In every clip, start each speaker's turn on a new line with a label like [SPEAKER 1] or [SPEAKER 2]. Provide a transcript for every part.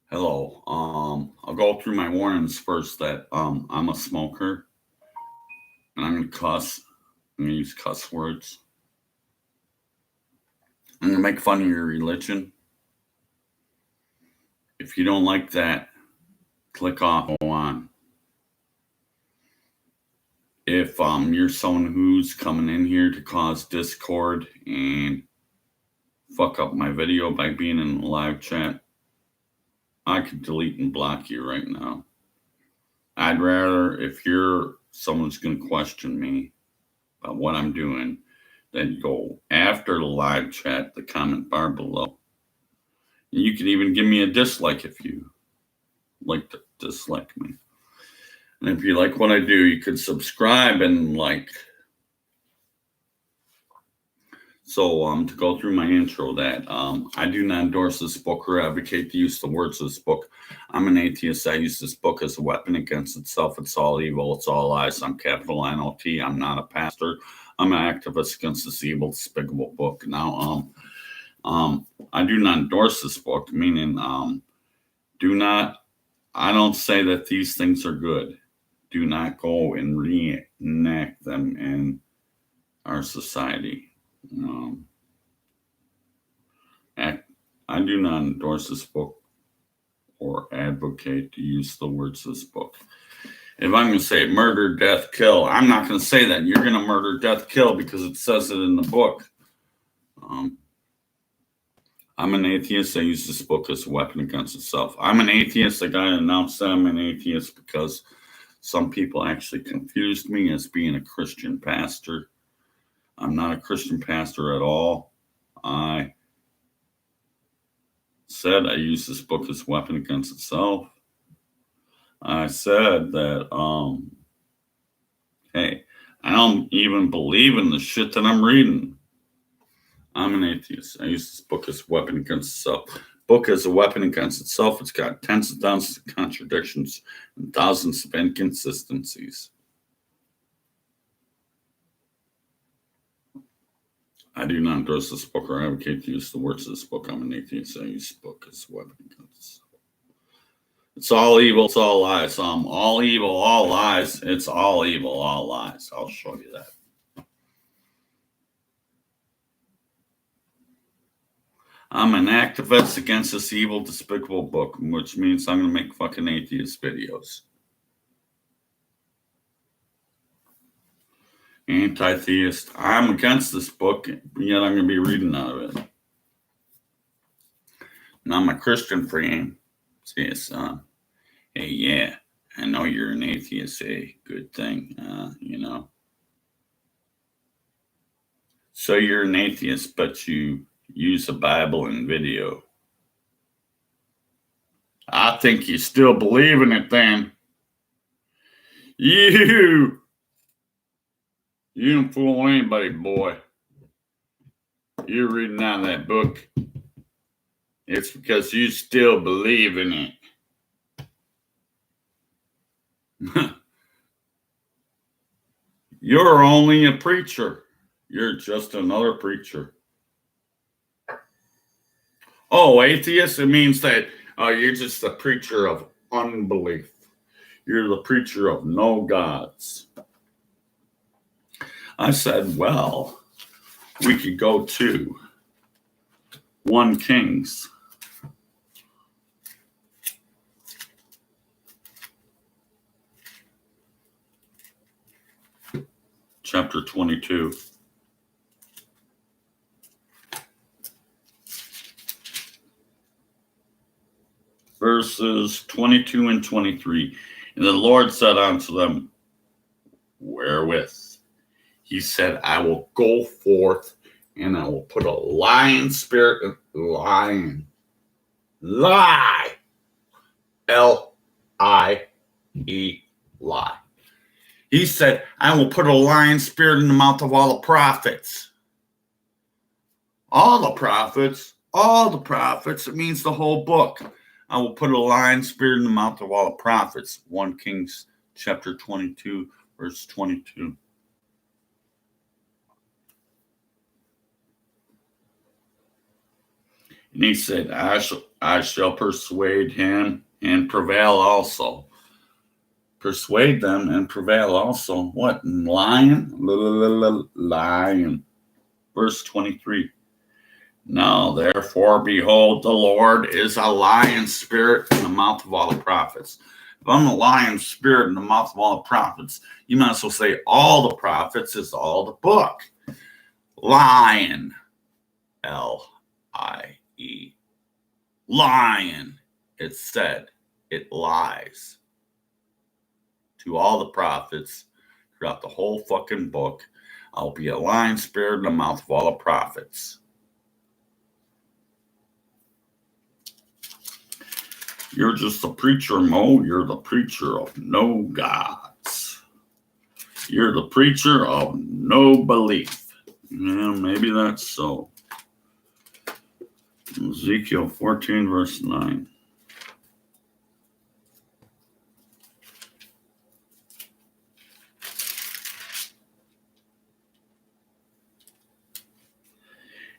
[SPEAKER 1] Hello. I'll go through my warnings first that I'm a smoker and I'm gonna cuss. I'm gonna use cuss words. I'm gonna make fun of your religion. If you don't like that, click off. Go on. If you're someone who's coming in here to cause discord and fuck up my video by being in the live chat, I could delete and block you right now. I'd rather, if you're someone's going to question me about what I'm doing, then go after the live chat, the comment bar below. And you can even give me a dislike if you like to dislike me. And if you like what I do, you can subscribe and like. So to go through my intro, that I do not endorse this book or advocate the use of the words of this book. I'm an atheist. I use this book as a weapon against itself. It's all evil. It's all lies. I'm capital NOT. I'm not a pastor. I'm an activist against this evil, despicable book. Now, I do not endorse this book, meaning I don't say that these things are good. Do not go and reenact them in our society. I do not endorse this book or advocate to use the words of this book. If I'm going to say murder, death, kill, I'm not going to say that. You're going to murder, death, kill because it says it in the book. I'm an atheist. I use this book as a weapon against itself. I'm an atheist. I got to announce that I'm an atheist because some people actually confused me as being a Christian pastor. I'm not a Christian pastor at all. I said I use this book as a weapon against itself. I said that, hey, I don't even believe in the shit that I'm reading. I'm an atheist. I use this book as a weapon against itself. Book as a weapon against itself. It's got tens of thousands of contradictions and thousands of inconsistencies. I do not endorse this book or advocate to use the words of this book. I'm an atheist. I use this book as a weapon against itself. It's all evil. It's all lies. All evil, all lies. It's all evil, all lies. I'll show you that. I'm an activist against this evil, despicable book, which means I'm going to make fucking atheist videos. Anti-theist. I'm against this book, yet I'm going to be reading out of it. Now, my Christian friend says, hey, yeah, I know you're an atheist. Hey, good thing, So you're an atheist, but you use a Bible and video. I think you still believe in it then. You don't fool anybody, boy. You're reading out of that book. It's because you still believe in it. You're only a preacher. You're just another preacher. Oh, atheist? It means that you're just a preacher of unbelief. You're the preacher of no gods. I said, well, we could go to 1 Kings. Chapter 22. Verses 22 and 23. And the Lord said unto them, wherewith? He said, I will go forth and I will put a lion spirit, lion, lie, L-I-E, lie. He said, I will put a lion spirit in the mouth of all the prophets. All the prophets, it means the whole book. I will put a lion spirit in the mouth of all the prophets. 1 Kings chapter 22, verse 22. And he said, I shall persuade him and prevail also. Persuade them and prevail also. What? Lion? Lion. Verse 23. Now, therefore, behold, the Lord is a lion spirit in the mouth of all the prophets. If I'm a lion spirit in the mouth of all the prophets, you might as well say all the prophets is all the book. Lion. L-I-E. Lion. It said. It lies. To all the prophets throughout the whole fucking book, I'll be a lion spirit in the mouth of all the prophets. You're just a preacher, Mo. You're the preacher of no gods. You're the preacher of no belief. Yeah, maybe that's so. Ezekiel 14, verse 9.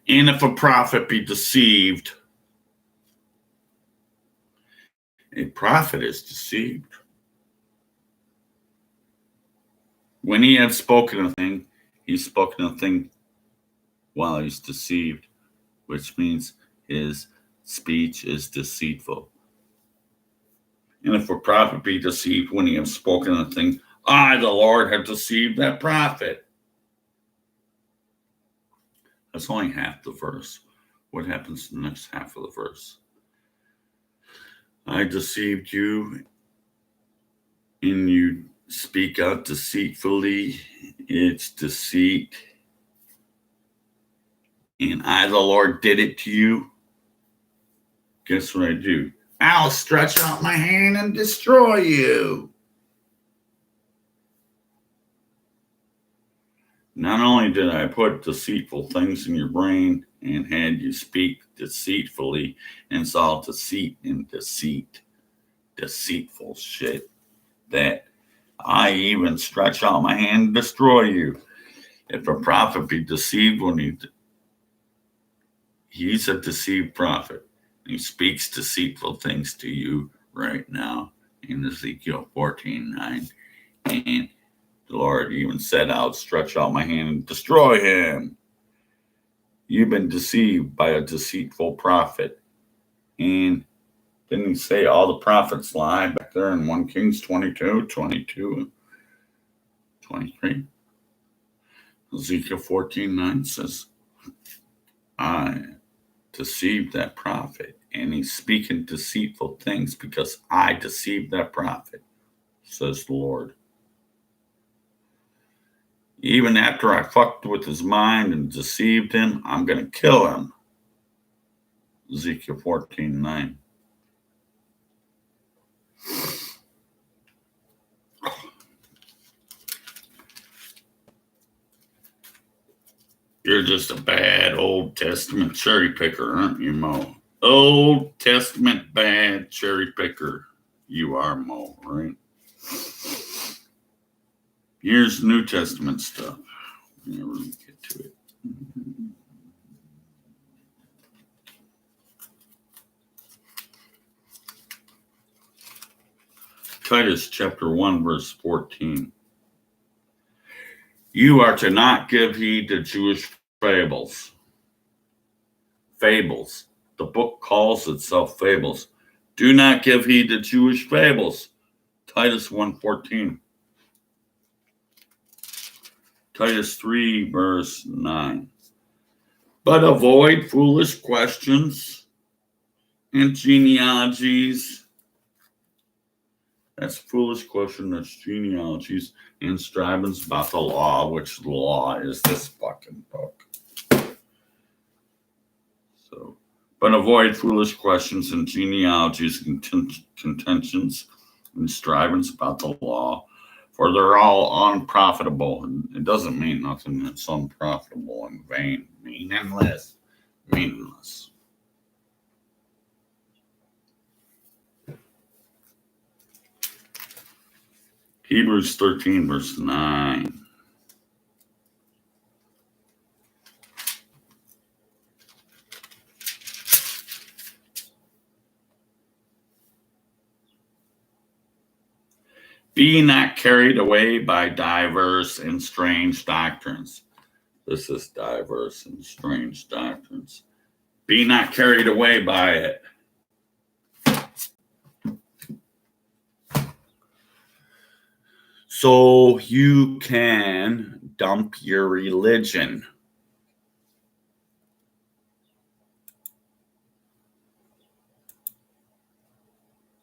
[SPEAKER 1] And if a prophet be deceived, a prophet is deceived. When he had spoken a thing, he's spoken a thing while he's deceived, which means his speech is deceitful. And if a prophet be deceived when he has spoken a thing, I, the Lord, have deceived that prophet. That's only half the verse. What happens in the next half of the verse? I deceived you, and you speak out deceitfully. It's deceit. And I, the Lord, did it to you. Guess what I do? I'll stretch out my hand and destroy you. Not only did I put deceitful things in your brain and had you speak deceitfully, and it's all deceit and deceit, deceitful shit, that I even stretch out my hand and destroy you. If a prophet be deceived when he's a deceived prophet. He speaks deceitful things to you right now in Ezekiel 14:9. And the Lord even said, I'll stretch out my hand and destroy him. You've been deceived by a deceitful prophet. And didn't he say all the prophets lie back there in 1 Kings 22, 22, 23? Ezekiel 14:9 says, I deceived that prophet, and he's speaking deceitful things because I deceived that prophet, says the Lord. Even after I fucked with his mind and deceived him, I'm going to kill him. Ezekiel 14:9. You're just a bad Old Testament cherry picker, aren't you, Mo? Old Testament bad cherry picker. You are, Mo, right? Here's New Testament stuff. Never get to it. Titus chapter 1, verse 14. You are to not give heed to Jewish fables. Fables. The book calls itself fables. Do not give heed to Jewish fables. Titus 1:14. Titus 3, verse 9. But avoid foolish questions and genealogies. That's foolish question. That's genealogies and strivings about the law, which the law is this fucking book. So, but avoid foolish questions and genealogies and contentions and strivings about the law, for they're all unprofitable. And it doesn't mean nothing. It's unprofitable and vain, meaningless. Hebrews 13, verse 9. Be not carried away by diverse and strange doctrines. This is diverse and strange doctrines. Be not carried away by it. So you can dump your religion.